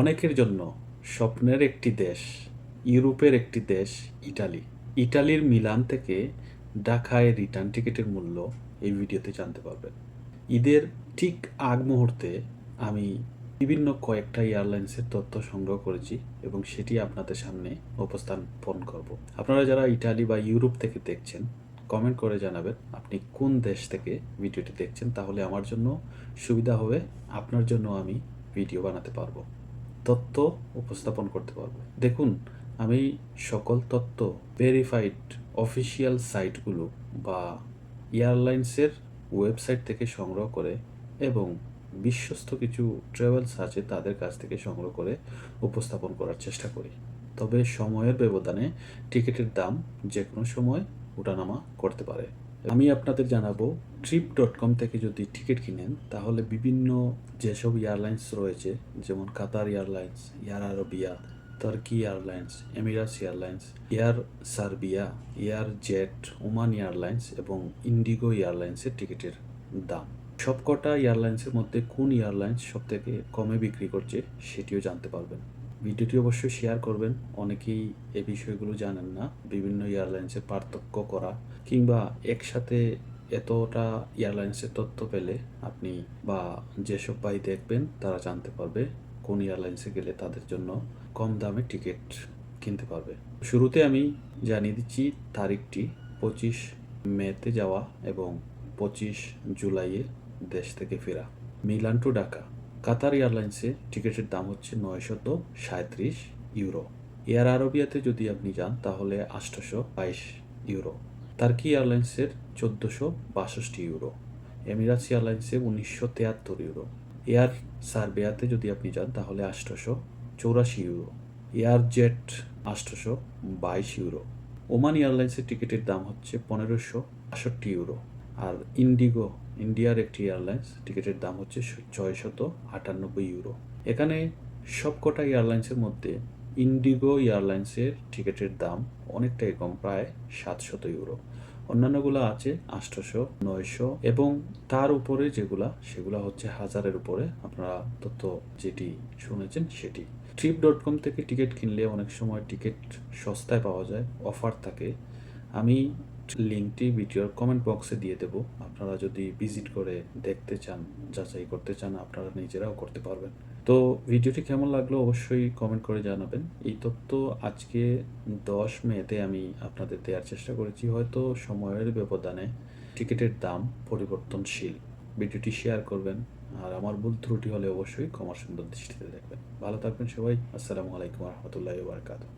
অনেকের জন্য স্বপ্নের একটি দেশ, ইউরোপের একটি দেশ ইটালি। ইটালির মিলান থেকে ঢাকায় রিটার্ন টিকিটের মূল্য এই ভিডিওতে জানতে পারবেন। ঈদের ঠিক আগ মুহূর্তে আমি বিভিন্ন কয়েকটা এয়ারলাইন্সের তথ্য সংগ্রহ করেছি এবং সেটি আপনাদের সামনে উপস্থাপন করব। আপনারা যারা ইটালি বা ইউরোপ থেকে দেখছেন, কমেন্ট করে জানাবেন আপনি কোন দেশ থেকে ভিডিওটি দেখছেন, তাহলে আমার জন্য সুবিধা হবে, আপনার জন্য আমি ভিডিও বানাতে পারবো, তথ্য উপস্থাপন করতে পারবো। দেখুন, আমি সকল তথ্য ভেরিফাইড অফিসিয়াল সাইটগুলো বা এয়ারলাইন্সের ওয়েবসাইট থেকে সংগ্রহ করে এবং বিশ্বস্ত কিছু ট্রাভেলস আছে তাদের কাছ থেকে সংগ্রহ করে উপস্থাপন করার চেষ্টা করি। তবে সময়ের ব্যবধানে টিকিটের দাম যে কোনো সময় ওঠানামা করতে পারে। আমি আপনাদের জানাবো, trip.com থেকে যদি টিকিট কিনেন তাহলে বিভিন্ন যেসব এয়ারলাইন্স রয়েছে, যেমন Qatar airlines, air Arabia, Turkey airlines, Emirates airlines, air Serbia, air jet, Oman airlines এবং ইন্ডিগো এয়ারলাইন্সের টিকিটের দাম। সবকটা এয়ারলাইন্সের মধ্যে কোন এয়ারলাইন্স সবথেকে কমে বিক্রি করছে সেটিও জানতে পারবেন। ভিডিওটি অবশ্যই শেয়ার করবেন। অনেকেই এই বিষয়গুলো জানেন না। বিভিন্ন এয়ারলাইন্সের পার্থক্য করা কিংবা একসাথে এতটা এয়ারলাইন্সের তথ্য পেলে আপনি বা যেসব ভাই দেখবেন তারা জানতে পারবে কোন এয়ারলাইন্সে গেলে তাদের জন্য কম দামে টিকিট কিনতে পারবে। শুরুতে আমি জানিয়ে দিচ্ছি তারিখটি: 25 মেতে যাওয়া এবং 25 জুলাইয়ে দেশ থেকে ফেরা। মিলান টু ঢাকা কাতার এয়ারলাইন্সে টিকিটের দাম হচ্ছে 937 ইউরো। এয়ার আরবিয়াতে যদি আপনি যান তাহলে 822 ইউরো। টার্কি এয়ারলাইন্সের 1462 ইউরো। এমিরাটস এয়ারলাইন্সে 1973 ইউরো। এয়ার সার্বিয়াতে যদি আপনি যান তাহলে 884 euro. Air jet 822 euro. Oman এয়ারলাইন্সের টিকিটের দাম হচ্ছে 1562 ইউরো। আর ইন্ডিয়ার একটি এয়ারলাইন্স টিকিটের দাম হচ্ছে 698 ইউরো। এখানে সবকটা এয়ারলাইন্সের মধ্যে ইন্ডিগো এয়ারলাইন্সের টিকিটের দাম অনেকটাই কম, প্রায় 700 ইউরো। অন্যান্যগুলো আছে 800, 900 এবং তার উপরে সেগুলা হচ্ছে 1000-এর উপরে। আপনারা তথ্য যেটি শুনেছেন সেটি। trip.com থেকে টিকিট কিনলে অনেক সময় টিকিট সস্তায় পাওয়া যায়, অফার থাকে। আমি লিঙ্কটি ভিডিওর কমেন্ট বক্সে দিয়ে দেব। আপনারা যদি ভিজিট করে দেখতে চান, যাচাই করতে চান, আপনারা নিজেরাও করতে পারবেন। তো ভিডিওটি কেমন লাগলো অবশ্যই কমেন্ট করে জানাবেন। এই তথ্য আজকে 10 মেতে আমি আপনাদের দেওয়ার চেষ্টা করেছি। হয়তো সময়ের ব্যবধানে টিকিটের দাম পরিবর্তনশীল। ভিডিওটি শেয়ার করবেন, আর আমার ভুল ত্রুটি হলে অবশ্যই ক্ষমার সুন্দর দৃষ্টিতে দেখবেন। ভালো থাকবেন সবাই। আসসালামু আলাইকুম রহমতুল্লাহি ওয়া বারাকাতুহু।